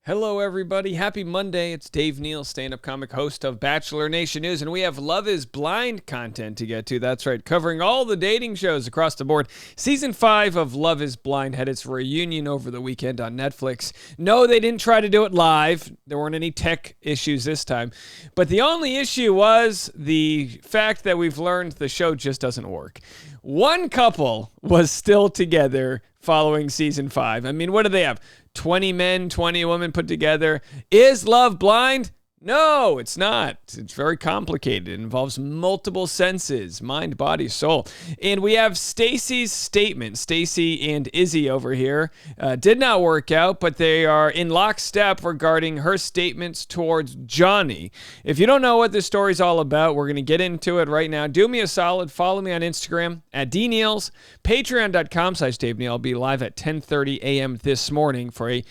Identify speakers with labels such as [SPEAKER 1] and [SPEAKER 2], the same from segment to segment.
[SPEAKER 1] Hello, everybody. Happy Monday. It's Dave Neal, stand-up comic, host of Bachelor Nation News, and we have Love is Blind content to get to. That's right, covering all the dating shows across the board. Season 5 of Love is Blind had its reunion over the weekend on Netflix. No, they didn't try to do it live. There weren't any tech issues this time. But the only issue was the fact that we've learned the show just doesn't work. One couple was still together following season 5. I mean, what do they have? 20 men, 20 women put together. Is love blind? No, it's not. It's very complicated. It involves multiple senses, mind, body, soul. And we have Stacy's statement. Stacy and Izzy over here did not work out, but they are in lockstep regarding her statements towards Johnie. If you don't know what this story's all about, we're going to get into it right now. Do me a solid. Follow me on Instagram at dneals, patreon.com/Dave Neal. I'll be live at 10:30 a.m. this morning for a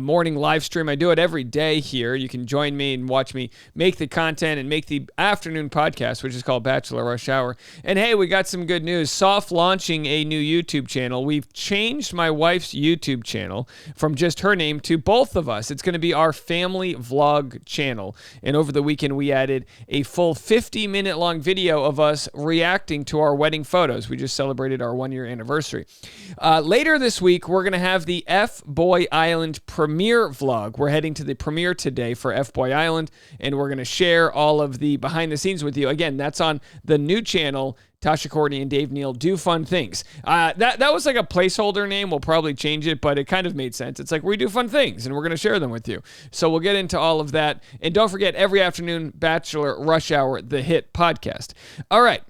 [SPEAKER 1] morning live stream. I do it every day here. You can join me and watch me make the content and make the afternoon podcast, which is called Bachelor Rush Hour. And hey, we got some good news. Soft launching a new YouTube channel. We've changed my wife's YouTube channel from just her name to both of us. It's going to be our family vlog channel. And over the weekend, we added a full 50-minute long video of us reacting to our wedding photos. We just celebrated our 1-year anniversary. Later this week, we're going to have the F-Boy Island premiere vlog. We're heading to the premiere today for F-Boy Island, and we're going to share all of the behind the scenes with you. Again, that's on the new channel, Tasha Courtney and Dave Neal Do Fun Things. That was like a placeholder name. We'll probably change it, but it kind of made sense. It's like we do fun things, and we're going to share them with you. So we'll get into all of that. And don't forget, every afternoon, Bachelor Rush Hour, the hit podcast. All right.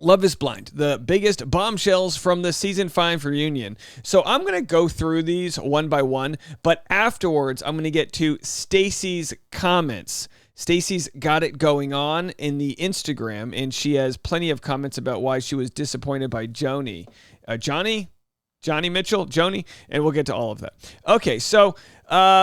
[SPEAKER 1] Love is Blind, the biggest bombshells from the season 5 reunion. So I'm going to go through these one by one, but afterwards I'm going to get to Stacy's comments. Stacy's got it going on in the Instagram, and she has plenty of comments about why she was disappointed by Johnie. Johnie Mitchell, Johnie, and we'll get to all of that. Okay, so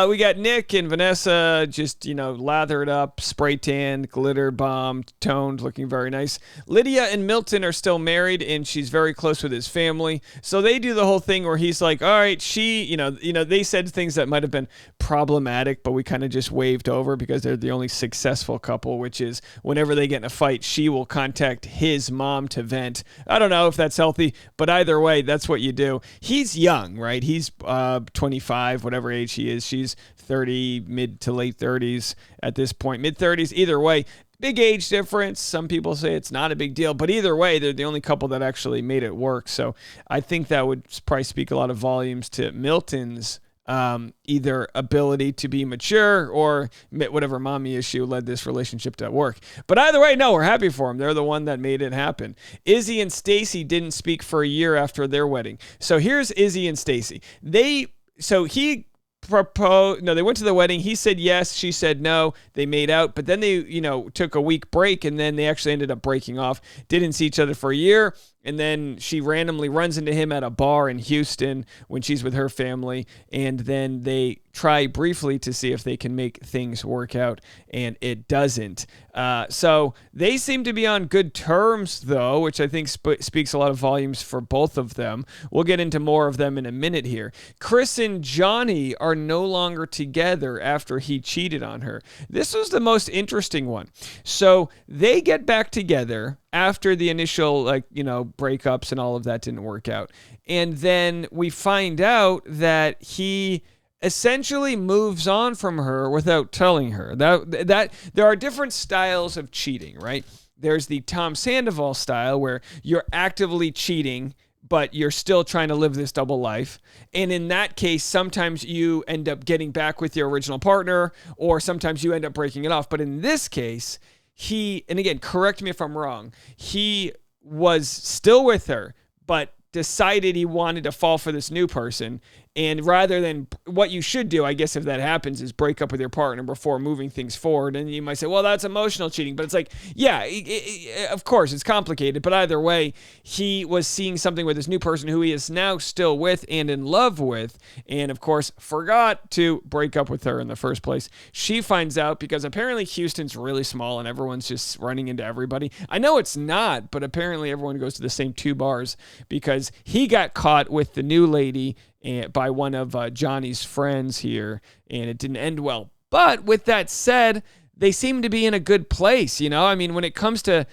[SPEAKER 1] we got Nick and Vanessa just, lathered up, spray tanned, glitter bombed, toned, looking very nice. Lydia and Milton are still married, and she's very close with his family. So they do the whole thing where he's like, all right, they said things that might have been problematic, but we kind of just waved over because they're the only successful couple, which is whenever they get in a fight, she will contact his mom to vent. I don't know if that's healthy, but either way, that's what you do. He's young, right? He's 25, whatever age he is. She's 30, mid to late 30s at this point, mid 30s. Either way, big age difference. Some people say it's not a big deal, but either way, they're the only couple that actually made it work. So I think that would probably speak a lot of volumes to Milton's either ability to be mature or whatever mommy issue led this relationship to work. But either way, no, we're happy for them. They're the one that made it happen. Izzy and Stacy didn't speak for a year after their wedding. So here's Izzy and Stacy. They went to the wedding. He said yes. She said no. They made out, but then they, took a week break, and then they actually ended up breaking off. Didn't see each other for a year. And then she randomly runs into him at a bar in Houston when she's with her family. And then they try briefly to see if they can make things work out, and it doesn't. So they seem to be on good terms, though, which I think speaks a lot of volumes for both of them. We'll get into more of them in a minute here. Chris and Johnie are no longer together after he cheated on her. This was the most interesting one. So they get back together after the initial, breakups and all of that didn't work out. And then we find out that he essentially moves on from her without telling her. That there are different styles of cheating, right? There's the Tom Sandoval style where you're actively cheating, but you're still trying to live this double life. And in that case, sometimes you end up getting back with your original partner, or sometimes you end up breaking it off. But in this case, and again, correct me if I'm wrong, he was still with her, but decided he wanted to fall for this new person. And rather than what you should do, I guess, if that happens, is break up with your partner before moving things forward. And you might say, well, that's emotional cheating. But it's like, yeah, of course, it's complicated. But either way, he was seeing something with this new person who he is now still with and in love with. And of course, forgot to break up with her in the first place. She finds out because apparently Houston's really small and everyone's just running into everybody. I know it's not, but apparently everyone goes to the same 2 bars because he got caught with the new lady by one of Johnie's friends here, and it didn't end well. But with that said, they seem to be in a good place, you know? I mean, when it comes to,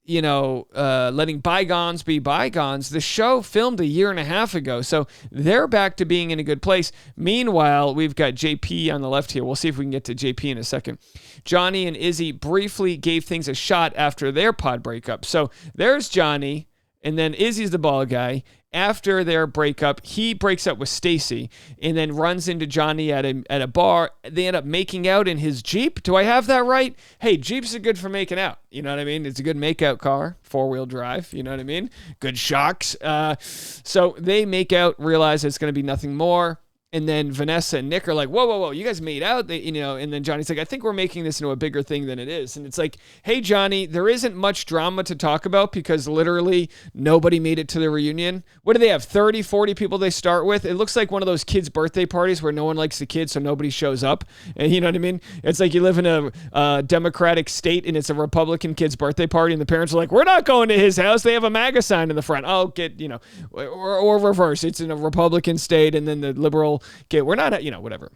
[SPEAKER 1] letting bygones be bygones, the show filmed a year and a half ago, so they're back to being in a good place. Meanwhile, we've got JP on the left here. We'll see if we can get to JP in a second. Johnie and Izzy briefly gave things a shot after their pod breakup. So there's Johnie, and then Izzy's the ball guy. After their breakup, he breaks up with Stacy and then runs into Johnie at a bar. They end up making out in his Jeep. Do I have that right? Hey, Jeeps are good for making out. You know what I mean? It's a good make-out car, 4-wheel drive. You know what I mean? Good shocks. So they make out, realize it's going to be nothing more. And then Vanessa and Nick are like, whoa, you guys made out, and then Johnny's like, I think we're making this into a bigger thing than it is. And it's like, hey, Johnie, there isn't much drama to talk about because literally nobody made it to the reunion. What do they have, 30, 40 people they start with? It looks like one of those kids' birthday parties where no one likes the kids, so nobody shows up. And you know what I mean? It's like you live in a Democratic state and it's a Republican kid's birthday party and the parents are like, we're not going to his house. They have a MAGA sign in the front. I'll get, or reverse. It's in a Republican state and then the liberal we're not, whatever.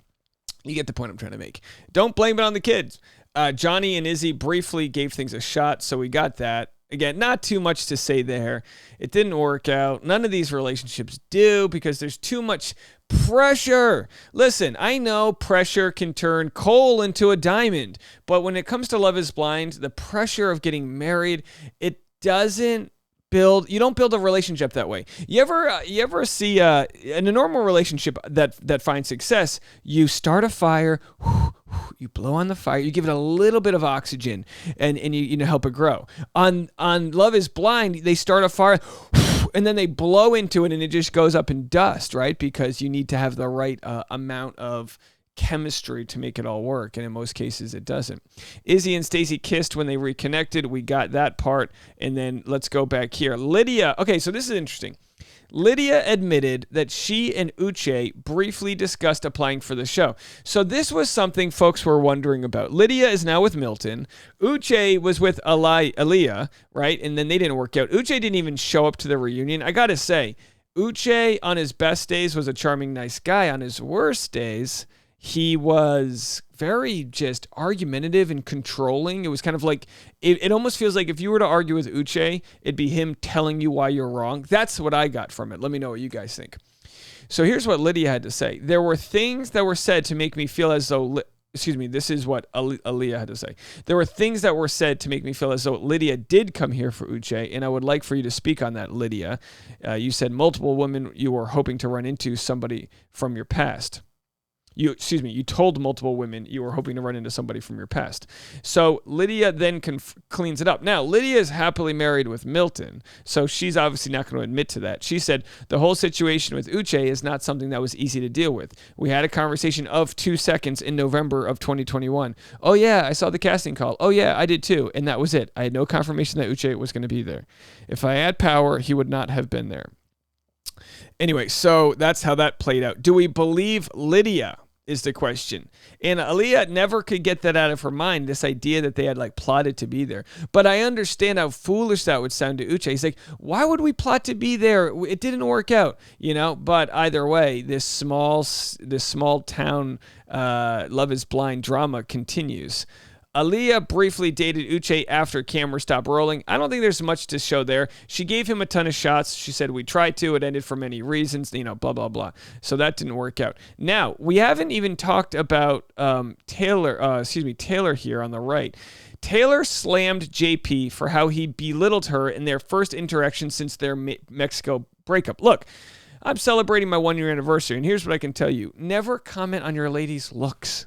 [SPEAKER 1] You get the point I'm trying to make. Don't blame it on the kids. Johnie and Izzy briefly gave things a shot, so we got that. Again, not too much to say there. It didn't work out. None of these relationships do because there's too much pressure. Listen, I know pressure can turn coal into a diamond, but when it comes to Love is Blind, the pressure of getting married, it doesn't you don't build a relationship that way. You ever see in a normal relationship that finds success, you start a fire, you blow on the fire, you give it a little bit of oxygen and you help it grow. On Love is Blind, they start a fire and then they blow into it and it just goes up in dust, right? Because you need to have the right amount of chemistry to make it all work, and in most cases it doesn't. Izzy and Stacy kissed when they reconnected. We got that part, and then let's go back here. Lydia, okay, so this is interesting. Lydia admitted that she and Uch briefly discussed applying for the show. So this was something folks were wondering about. Lydia is now with Milton. Uch was with Aaliyah, right? And then they didn't work out. Uch didn't even show up to the reunion. I gotta say, Uch on his best days was a charming, nice guy. On his worst days, he was very just argumentative and controlling. It was kind of like, it almost feels like if you were to argue with Uche, it'd be him telling you why you're wrong. That's what I got from it. Let me know what you guys think. So here's what Lydia had to say. There were things that were said to make me feel as though, this is what Aaliyah had to say. There were things that were said to make me feel as though Lydia did come here for Uche, and I would like for you to speak on that, Lydia. You said multiple women you were hoping to run into somebody from your past. You told multiple women you were hoping to run into somebody from your past. So Lydia then cleans it up. Now, Lydia is happily married with Milton, so she's obviously not going to admit to that. She said, the whole situation with Uche is not something that was easy to deal with. We had a conversation of 2 seconds in November of 2021. Oh, yeah, I saw the casting call. Oh, yeah, I did too. And that was it. I had no confirmation that Uche was going to be there. If I had power, he would not have been there. Anyway, so that's how that played out. Do we believe Lydia is the question. And Aaliyah never could get that out of her mind, this idea that they had plotted to be there. But I understand how foolish that would sound to Uche. He's like, why would we plot to be there? It didn't work out, But either way, this small town Love is Blind drama continues. Aaliyah briefly dated Uche after cameras stopped rolling. I don't think there's much to show there. She gave him a ton of shots. She said, we tried to. It ended for many reasons, blah, blah, blah. So that didn't work out. Now, we haven't even talked about Taylor here on the right. Taylor slammed JP for how he belittled her in their first interaction since their Mexico breakup. Look, I'm celebrating my 1-year anniversary, and here's what I can tell you. Never comment on your lady's looks,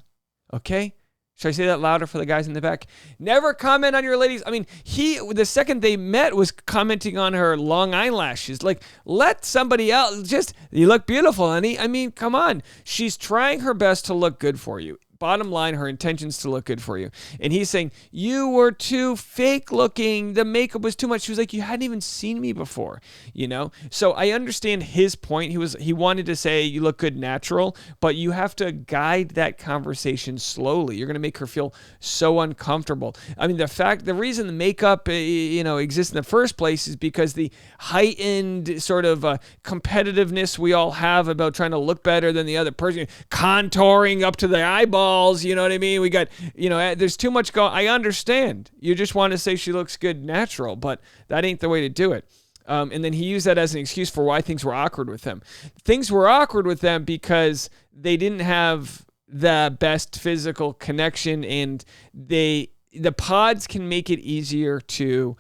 [SPEAKER 1] okay? Should I say that louder for the guys in the back? Never comment on your ladies. I mean, the second they met was commenting on her long eyelashes. Let somebody else you look beautiful, honey. I mean, come on. She's trying her best to look good for you. bottom line, her intentions to look good for you. And he's saying, you were too fake looking. The makeup was too much. She was like, you hadn't even seen me before, you know? So I understand his point. He wanted to say you look good natural, but you have to guide that conversation slowly. You're going to make her feel so uncomfortable. I mean, the reason the makeup, exists in the first place is because the heightened sort of competitiveness we all have about trying to look better than the other person, contouring up to the eyeballs, you know what I mean? We got, there's too much going. I understand. You just want to say she looks good natural, but that ain't the way to do it. And then he used that as an excuse for why things were awkward with them. Things were awkward with them because they didn't have the best physical connection, and the pods can make it easier to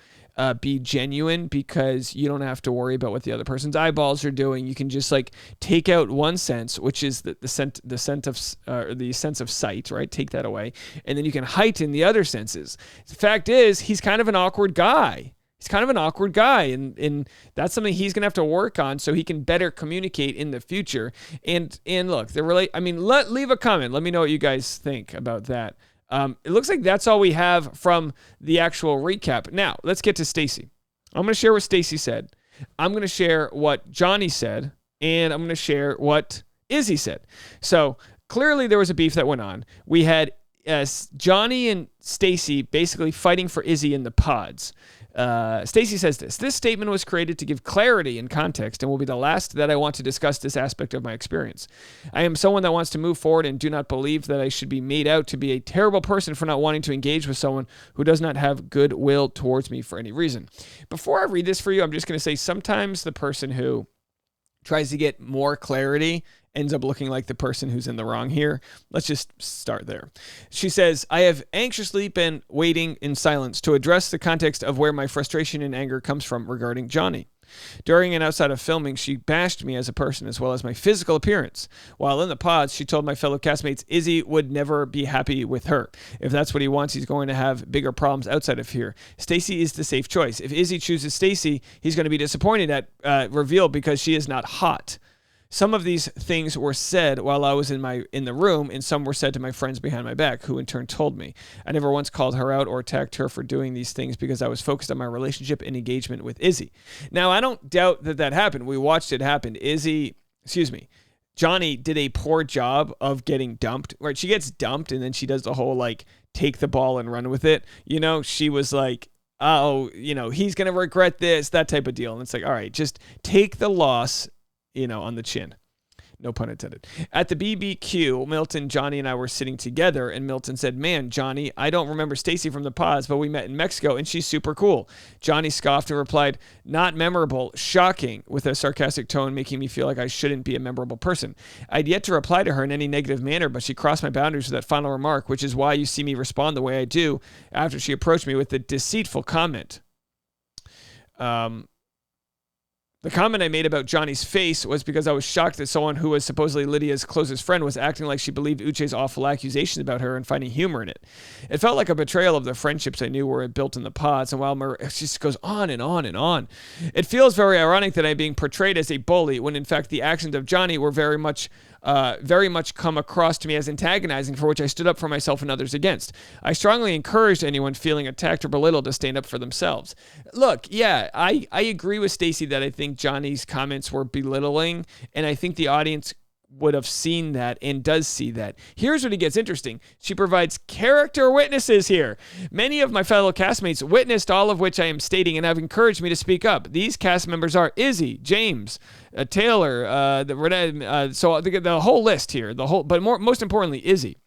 [SPEAKER 1] be genuine because you don't have to worry about what the other person's eyeballs are doing. You can just like take out one sense, which is the sense of sight, right? Take that away, and then you can heighten the other senses. The fact is, he's kind of an awkward guy. And that's something he's gonna have to work on so he can better communicate in the future. And look, leave a comment. Let me know what you guys think about that. It looks like that's all we have from the actual recap. Now, let's get to Stacy. I'm going to share what Stacy said. I'm going to share what Johnie said. And I'm going to share what Izzy said. So, clearly there was a beef that went on. We had Johnie and Stacy basically fighting for Izzy in the pods. Stacy says this statement was created to give clarity and context and will be the last that I want to discuss this aspect of my experience. I am someone that wants to move forward and do not believe that I should be made out to be a terrible person for not wanting to engage with someone who does not have goodwill towards me for any reason. Before I read this for you, I'm just going to say sometimes the person who tries to get more clarity ends up looking like the person who's in the wrong here. Let's just start there. She says, I have anxiously been waiting in silence to address the context of where my frustration and anger comes from regarding Johnie. During and outside of filming, she bashed me as a person as well as my physical appearance. While in the pods, she told my fellow castmates Izzy would never be happy with her. If that's what he wants, he's going to have bigger problems outside of here. Stacy is the safe choice. If Izzy chooses Stacy, he's going to be disappointed at reveal because she is not hot. Some of these things were said while I was in the room, and some were said to my friends behind my back, who in turn told me. I never once called her out or attacked her for doing these things because I was focused on my relationship and engagement with Izzy. Now, I don't doubt that happened. We watched it happen. Johnie did a poor job of getting dumped, right? She gets dumped, and then she does the whole, like, take the ball and run with it. She was like, oh, he's going to regret this, that type of deal. And it's like, all right, just take the loss, on the chin. No pun intended. At the BBQ, Milton, Johnie, and I were sitting together, and Milton said, man, Johnie, I don't remember Stacy from the pods, but we met in Mexico, and she's super cool. Johnie scoffed and replied, not memorable, shocking, with a sarcastic tone, making me feel like I shouldn't be a memorable person. I'd yet to reply to her in any negative manner, but she crossed my boundaries with that final remark, which is why you see me respond the way I do after she approached me with the deceitful comment. The comment I made about Johnny's face was because I was shocked that someone who was supposedly Lydia's closest friend was acting like she believed Uche's awful accusations about her and finding humor in it. It felt like a betrayal of the friendships I knew were built in the pods, and while it just goes on and on and on. It feels very ironic that I'm being portrayed as a bully when in fact the actions of Johnie were very much come across to me as antagonizing, for which I stood up for myself and others against. I strongly encouraged anyone feeling attacked or belittled to stand up for themselves. Look, yeah, I agree with Stacy that I think Johnny's comments were belittling, and I think the audience would have seen that and does see that. Here's what it gets interesting. She provides character witnesses here. Many of my fellow castmates witnessed all of which I am stating and have encouraged me to speak up. These cast members are Izzy, James, Taylor, so the whole list here, but most importantly, Izzy,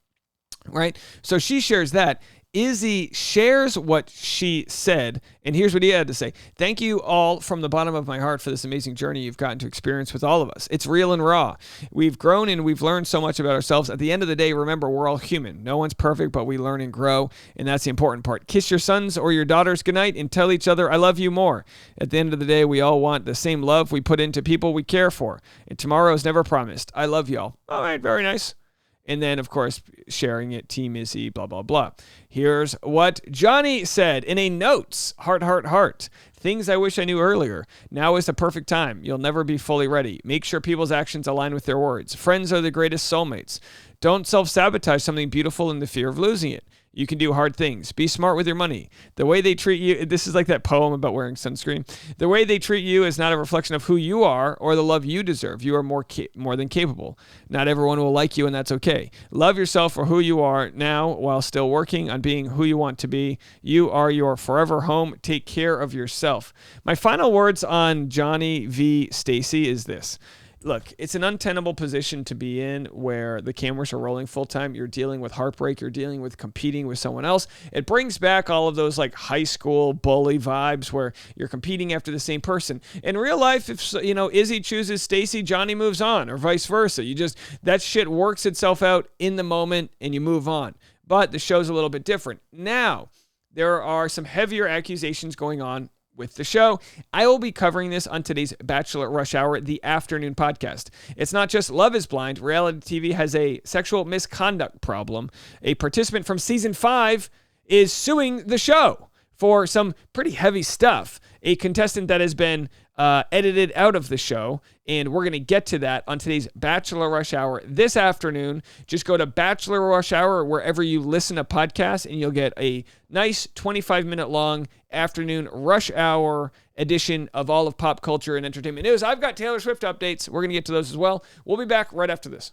[SPEAKER 1] right? So she shares that. Izzy shares what she said, and here's what he had to say. Thank you all from the bottom of my heart for this amazing journey you've gotten to experience with all of us. It's real and raw. We've grown and we've learned so much about ourselves. At the end of the day, remember, we're all human. No one's perfect, but we learn and grow, and that's the important part. Kiss your sons or your daughters goodnight and tell each other, I love you more. At the end of the day, we all want the same love we put into people we care for, and tomorrow is never promised. I love y'all. All right, very nice. And then, of course, sharing it, Team Izzy, blah, blah, blah. Here's what Johnie said in a notes, heart, heart, heart. Things I wish I knew earlier. Now is the perfect time. You'll never be fully ready. Make sure people's actions align with their words. Friends are the greatest soulmates. Don't self-sabotage something beautiful in the fear of losing it. You can do hard things. Be smart with your money. The way they treat you, this is like that poem about wearing sunscreen. The way they treat you is not a reflection of who you are or the love you deserve. You are more than capable. Not everyone will like you, and that's okay. Love yourself for who you are now while still working on being who you want to be. You are your forever home. Take care of yourself. My final words on Johnie v. Stacy is this. Look, it's an untenable position to be in where the cameras are rolling full time. You're dealing with heartbreak. You're dealing with competing with someone else. It brings back all of those like high school bully vibes where you're competing after the same person. In real life, if Izzy chooses Stacy, Johnie moves on, or vice versa. That shit works itself out in the moment and you move on. But the show's a little bit different. Now, there are some heavier accusations going on with the show. I will be covering this on today's Bachelor Rush Hour, the afternoon podcast. It's not just Love is Blind. Reality TV has a sexual misconduct problem. A participant from season 5 is suing the show for some pretty heavy stuff. A contestant that has been edited out of the show, and we're going to get to that on today's Bachelor Rush Hour this afternoon. Just go to Bachelor Rush Hour wherever you listen to podcasts, and you'll get a nice 25-minute long afternoon rush hour edition of all of pop culture and entertainment news. I've got Taylor Swift updates. We're going to get to those as well. We'll be back right after this.